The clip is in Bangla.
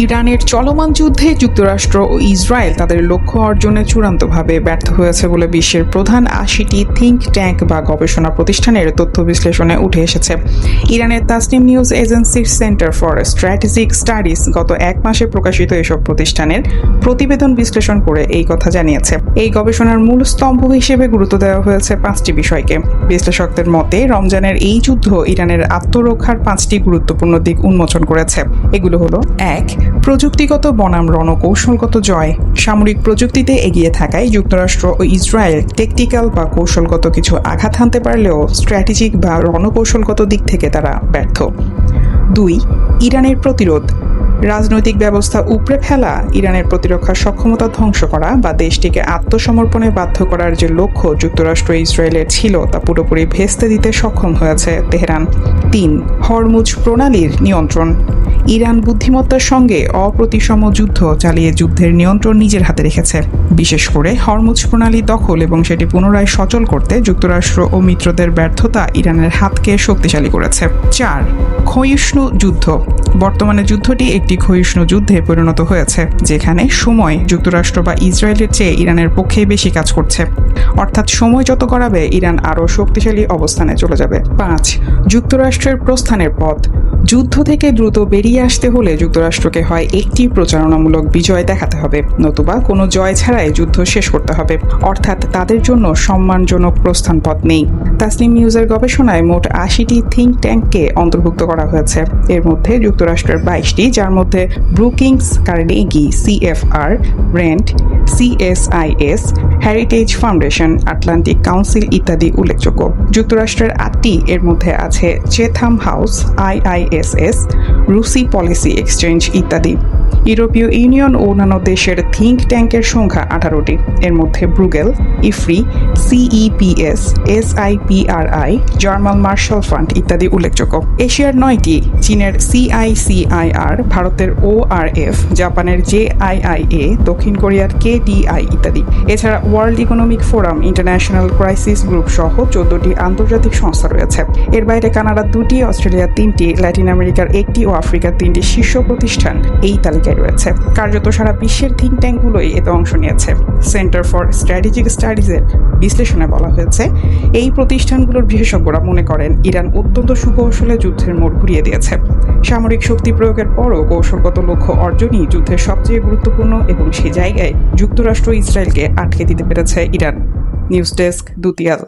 ইরানের চলমান যুদ্ধে যুক্তরাষ্ট্র ও ইসরায়েল তাদের লক্ষ্য অর্জনে চূড়ান্তভাবে ব্যর্থ হয়েছে বলে বিশ্বের প্রধান ৮০টি থিঙ্ক ট্যাঙ্ক বা গবেষণা প্রতিষ্ঠানের তথ্য বিশ্লেষণে উঠে এসেছে। ইরানের তাসনিম নিউজ এজেন্সির সেন্টার ফর স্ট্র্যাটেজিক স্টাডিজ গত এক মাসে প্রকাশিত এসব প্রতিষ্ঠানের প্রতিবেদন বিশ্লেষণ করে এই কথা জানিয়েছে। এই গবেষণার মূল স্তম্ভ হিসেবে গুরুত্ব দেওয়া হয়েছে ৫টি বিষয়কে। বিশ্লেষকদের মতে রমজানের এই যুদ্ধ ইরানের আত্মরক্ষার ৫টি গুরুত্বপূর্ণ দিক উন্মোচন করেছে। এগুলো হলো: ১. প্রযুক্তিগত বনাম রণকৌশলগত জয়। সামরিক প্রযুক্তিতে এগিয়ে থাকায় যুক্তরাষ্ট্র ও ইসরায়েল টেকটিক্যাল বা কৌশলগত কিছু আঘাত হানতে পারলেও স্ট্র্যাটেজিক বা রণকৌশলগত দিক থেকে তারা ব্যর্থ। ২. ইরানের প্রতিরোধ। রাজনৈতিক ব্যবস্থা উপড়ে ফেলা, ইরানের প্রতিরক্ষা সক্ষমতা ধ্বংস করা বা দেশটিকে আত্মসমর্পণে বাধ্য করার যে লক্ষ্য যুক্তরাষ্ট্র ইসরায়েলের ছিল তা পুরোপুরি ভেস্তে দিতে সক্ষম হয়েছে তেহরান। ৩. হরমুজ প্রণালীর নিয়ন্ত্রণ। ইরান বুদ্ধিমত্তার সঙ্গে অপ্রতিসম যুদ্ধ চালিয়ে যুদ্ধের নিয়ন্ত্রণ নিজের হাতে রেখেছে। বিশেষ করে হরমুজ প্রণালী দখল এবং সেটি পুনরায় সচল করতে যুক্তরাষ্ট্র ও মিত্রদের ব্যর্থতা ইরানের হাতকে শক্তিশালী করেছে। ৪. ক্ষয়িষ্ণু যুদ্ধ। বর্তমানে যুদ্ধটি একটি ক্ষয়িষ্ণু যুদ্ধে পরিণত হয়েছে, যেখানে সময় যুক্তরাষ্ট্র বা ইসরায়েলের চেয়ে ইরানের পক্ষে বেশি কাজ করছে। অর্থাৎ সময় যত গড়াবে ইরান আরও শক্তিশালী অবস্থানে চলে যাবে। ৫. যুক্তরাষ্ট্রের প্রস্থানের পথ। যুদ্ধ থেকে দ্রুত বেরিয়ে আসতে হলে যুক্তরাষ্ট্রকে হয় একটি প্রচারণামূলক বিজয় দেখাতে হবে, নতুবা কোনো জয় ছাড়াই যুদ্ধ শেষ করতে হবে। অর্থাৎ তাদের জন্য সম্মানজনক প্রস্থান পথ নেই। তাসনিম নিউজের গবেষণায় মোট ৮০টি থিঙ্ক ট্যাঙ্ককে অন্তর্ভুক্ত করা হয়েছে। এর মধ্যে যুক্তরাষ্ট্রের ২২টি, যার মধ্যে Brookings, Carnegie, CFR, rent, CSIS, heritage foundation, Atlantic council ইত্যাদি উল্লেখযোগ্য। যুক্তরাষ্ট্রের ৮টি, এর মধ্যে আছে Chatham house, IISS, Rusi policy exchange ইত্যাদি। ইউরোপীয় ইউনিয়ন ও অন্যান্য দেশের থিঙ্ক ট্যাঙ্কের সংখ্যা ১৮টি। এর মধ্যে ব্রুগেল, ইফরি, সিইপিএস, এসআইপিআরআই, জার্মান মার্শাল ফান্ড ইত্যাদি উল্লেখযোগ্য। এশিয়ার ৯টি, চীনের সিআইসিআইআর, ভারতের ওআরএফ, জাপানের জেআইআইএ, দক্ষিণ কোরিয়ার কেডিআই ইত্যাদি। এছাড়া world economic forum, international crisis group সহ ১৪টি আন্তর্জাতিক সংস্থা রয়েছে। এর বাইরে কানাডার ২টি, অস্ট্রেলিয়ার ৩টি, ল্যাটিন আমেরিকার ১টি ও আফ্রিকার 3টি শীর্ষ প্রতিষ্ঠান এই তালিকায় রয়েছে। কার্যত সারা বিশ্বের থিঙ্ক ট্যাঙ্কগুলোই এতে অংশ নিয়েছে। সেন্টার ফর স্ট্র্যাটেজিক স্টাডিজের বিশ্লেষণে বলা হয়েছে, এই প্রতিষ্ঠানগুলোর বিশেষজ্ঞরা মনে করেন ইরান অত্যন্ত সুকৌশলে যুদ্ধের মোড় ঘুরিয়ে দিয়েছে। সামরিক শক্তি প্রয়োগের পরও কৌশলগত লক্ষ্য অর্জনই যুদ্ধের সবচেয়ে গুরুত্বপূর্ণ এবং সেই জায়গায় যুক্তরাষ্ট্র ইসরায়েলকে আটকে দিতে পেরেছে ইরান। News desk, দুতিয়াল।